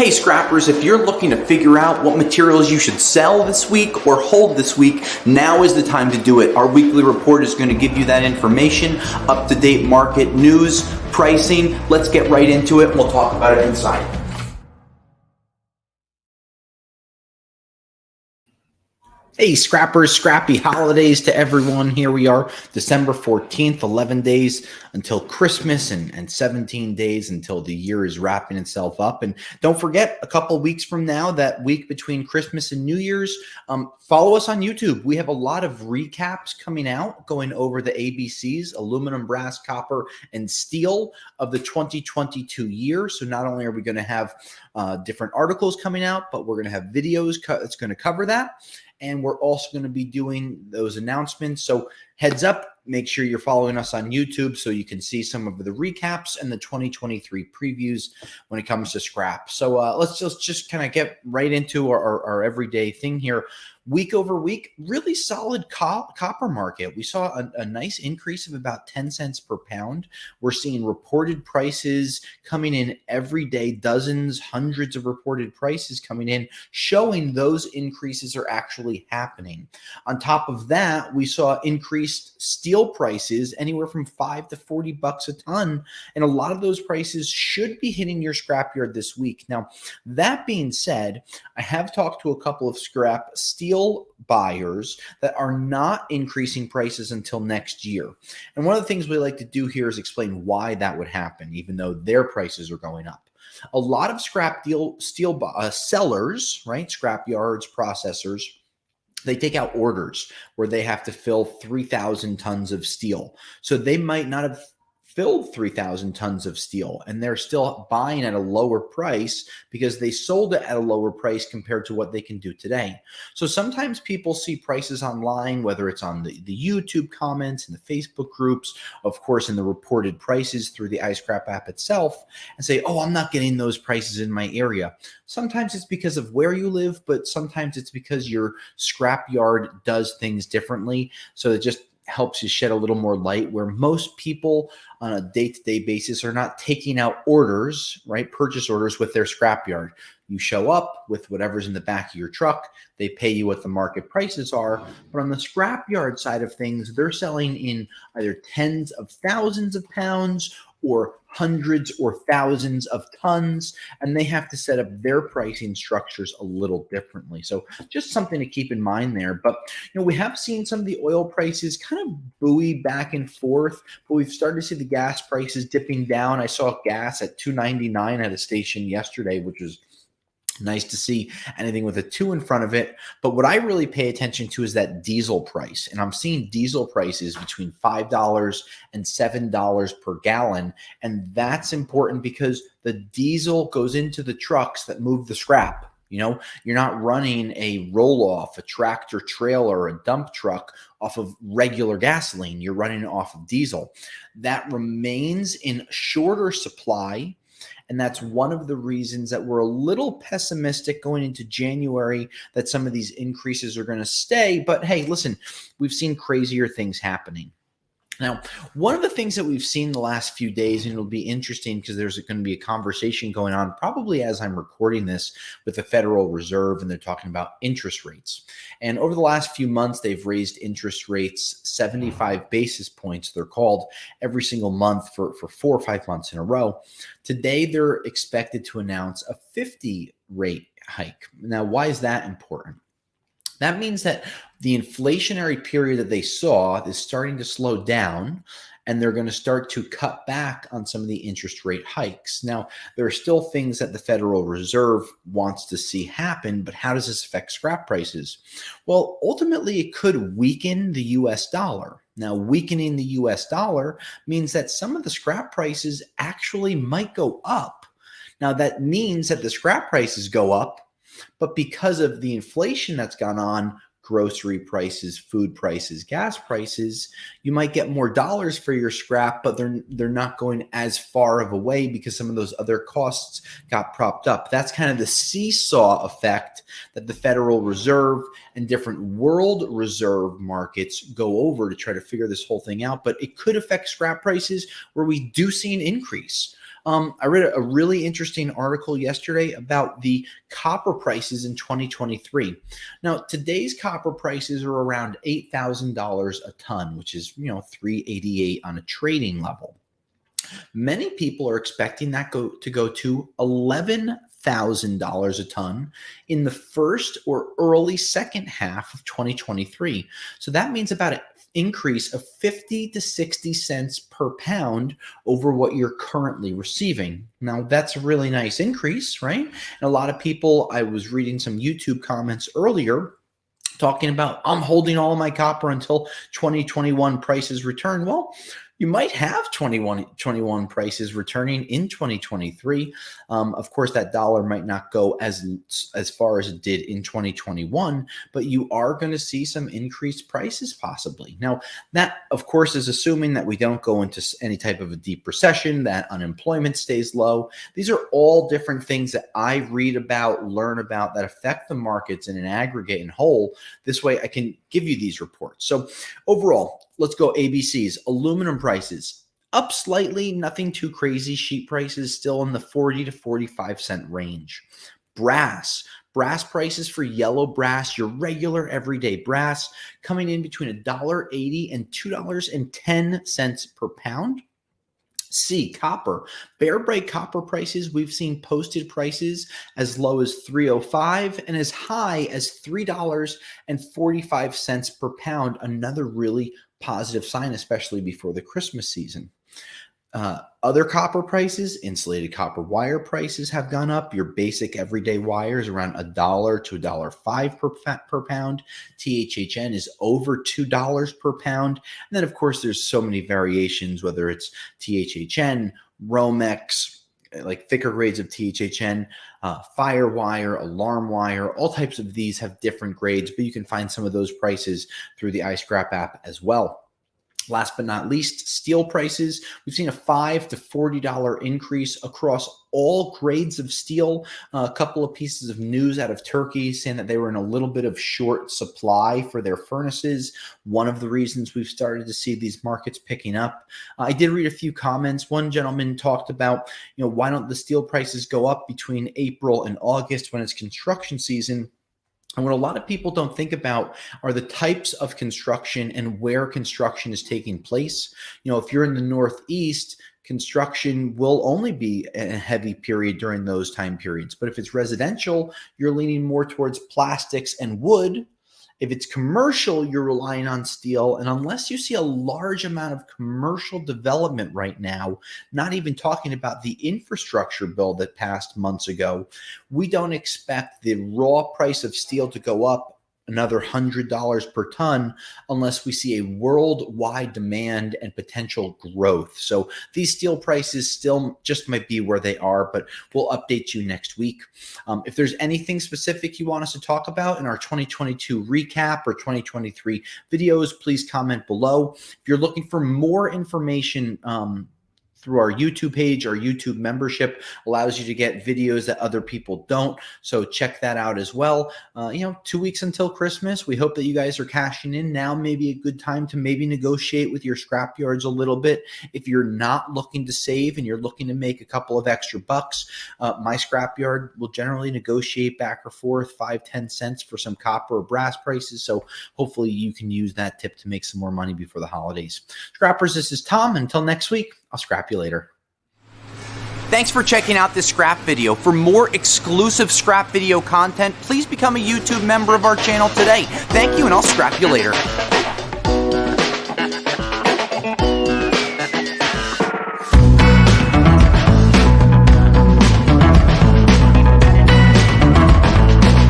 Hey scrappers, if you're looking to figure out what materials you should sell this week or hold this week, now is the time to do it. Our weekly report is going to give you that information, up-to-date market news, pricing. Let's get right into it and we'll talk about it inside. Hey scrappers, scrappy holidays to everyone. Here we are, December 14th, 11 days until Christmas and 17 days until the year is wrapping itself up. And don't forget, a couple weeks from now, that week between Christmas and New Year's, follow us on YouTube. We have a lot of recaps coming out, going over the ABCs, aluminum, brass, copper, and steel of the 2022 year. So not only are we going to have different articles coming out, but we're going to have videos that's going to cover that. And we're also going to be doing those announcements. So heads up, make sure you're following us on YouTube so you can see some of the recaps and the 2023 previews when it comes to scrap. So let's just kind of get right into our everyday thing here. Week over week, really solid copper market. We saw a nice increase of about 10 cents per pound. We're seeing reported prices coming in every day, dozens, hundreds of reported prices coming in, showing those increases are actually happening. On top of that, we saw increased steel prices anywhere from $5 to $40 a ton, and a lot of those prices should be hitting your scrapyard this week. Now, that being said, I have talked to a couple of scrap steel buyers that are not increasing prices until next year. And one of the things we like to do here is explain why that would happen, even though their prices are going up. A lot of steel sellers, right, scrap yards, processors, they take out orders where they have to fill 3,000 tons of steel. So they might not have filled 3,000 tons of steel, and they're still buying at a lower price because they sold it at a lower price compared to what they can do today. So sometimes people see prices online, whether it's on the YouTube comments and the Facebook groups, of course, in the reported prices through the iScrap app itself, and say, oh, I'm not getting those prices in my area. Sometimes it's because of where you live, but sometimes it's because your scrap yard does things differently. So it just helps you shed a little more light, where most people on a day-to-day basis are not taking out orders, right? Purchase orders with their scrapyard. You show up with whatever's in the back of your truck. They pay you what the market prices are. But on the scrapyard side of things, they're selling in either tens of thousands of pounds or hundreds or thousands of tons, and they have to set up their pricing structures a little differently. So just something to keep in mind there. But we have seen some of the oil prices kind of buoy back and forth, but we've started to see the gas prices dipping down. I saw gas at $2.99 at a station yesterday, which was nice to see, anything with a 2 in front of it. But what I really pay attention to is that diesel price. And I'm seeing diesel prices between $5 and $7 per gallon. And that's important because the diesel goes into the trucks that move the scrap. You're not running a roll-off, a tractor trailer, a dump truck off of regular gasoline. You're running it off of diesel. That remains in shorter supply. And that's one of the reasons that we're a little pessimistic going into January that some of these increases are going to stay. But hey, listen, we've seen crazier things happening. Now, one of the things that we've seen the last few days, and it'll be interesting because there's going to be a conversation going on probably as I'm recording this with the Federal Reserve, and they're talking about interest rates. And over the last few months, they've raised interest rates 75 basis points, they're called, every single month for 4 or 5 months in a row. Today, they're expected to announce a 50 rate hike. Now, why is that important? That means that the inflationary period that they saw is starting to slow down, and they're going to start to cut back on some of the interest rate hikes. Now, there are still things that the Federal Reserve wants to see happen, but how does this affect scrap prices? Well, ultimately, it could weaken the U.S. dollar. Now, weakening the U.S. dollar means that some of the scrap prices actually might go up. Now, that means that the scrap prices go up, but because of the inflation that's gone on, grocery prices, food prices, gas prices, you might get more dollars for your scrap, but they're not going as far of a way because some of those other costs got propped up. That's kind of the seesaw effect that the Federal Reserve and different world reserve markets go over to try to figure this whole thing out. But it could affect scrap prices where we do see an increase. I read a really interesting article yesterday about the copper prices in 2023. Now, today's copper prices are around $8,000 a ton, which is, $388 on a trading level. Many people are expecting that to go to $11,000 a ton in the first or early second half of 2023. So that means about an increase of 50 to 60 cents per pound over what you're currently receiving. Now, that's a really nice increase, right? And a lot of people, I was reading some YouTube comments earlier talking about, I'm holding all of my copper until 2021 prices return. Well, you might have 2021 prices returning in 2023. Of course, that dollar might not go as far as it did in 2021, but you are going to see some increased prices possibly. Now, that, of course, is assuming that we don't go into any type of a deep recession, that unemployment stays low. These are all different things that I read about, learn about, that affect the markets in an aggregate and whole. This way, I can give you these reports. So overall, let's go ABCs. Aluminum prices up slightly, nothing too crazy. Sheet prices still in the 40 to 45 cent range. Brass prices for yellow brass, your regular everyday brass, coming in between $1.80 and $2.10 per pound. C, copper. Bear Bright copper prices, we've seen posted prices as low as $3.05 and as high as $3.45 per pound. Another really positive sign, especially before the Christmas season. Other copper prices, insulated copper wire prices have gone up. Your basic everyday wires around $1 to $1.05 per pound. THHN is over $2 per pound. And then, of course, there's so many variations, whether it's THHN, Romex, like thicker grades of THHN, Firewire, Alarm Wire, all types of these have different grades, but you can find some of those prices through the iScrap app as well. Last but not least, steel prices. We've seen a $5 to $40 increase across all grades of steel. A couple of pieces of news out of Turkey saying that they were in a little bit of short supply for their furnaces. One of the reasons we've started to see these markets picking up. I did read a few comments. One gentleman talked about, why don't the steel prices go up between April and August when it's construction season? And what a lot of people don't think about are the types of construction and where construction is taking place. If you're in the Northeast, construction will only be a heavy period during those time periods. But if it's residential, you're leaning more towards plastics and wood. If it's commercial, you're relying on steel. And unless you see a large amount of commercial development right now, not even talking about the infrastructure bill that passed months ago, we don't expect the raw price of steel to go up another $100 per ton unless we see a worldwide demand and potential growth. So these steel prices still just might be where they are, but we'll update you next week. If there's anything specific you want us to talk about in our 2022 recap or 2023 videos, please comment below. If you're looking for more information, through our YouTube page, our YouTube membership allows you to get videos that other people don't. So check that out as well. 2 weeks until Christmas. We hope that you guys are cashing in. Now may be a good time to maybe negotiate with your scrap yards a little bit. If you're not looking to save and you're looking to make a couple of extra bucks, my scrap yard will generally negotiate back or forth 5-10 cents for some copper or brass prices. So hopefully you can use that tip to make some more money before the holidays. Scrappers, this is Tom. Until next week, I'll scrap you later. Thanks for checking out this scrap video. For more exclusive scrap video content, please become a YouTube member of our channel today. Thank you, and I'll scrap you later.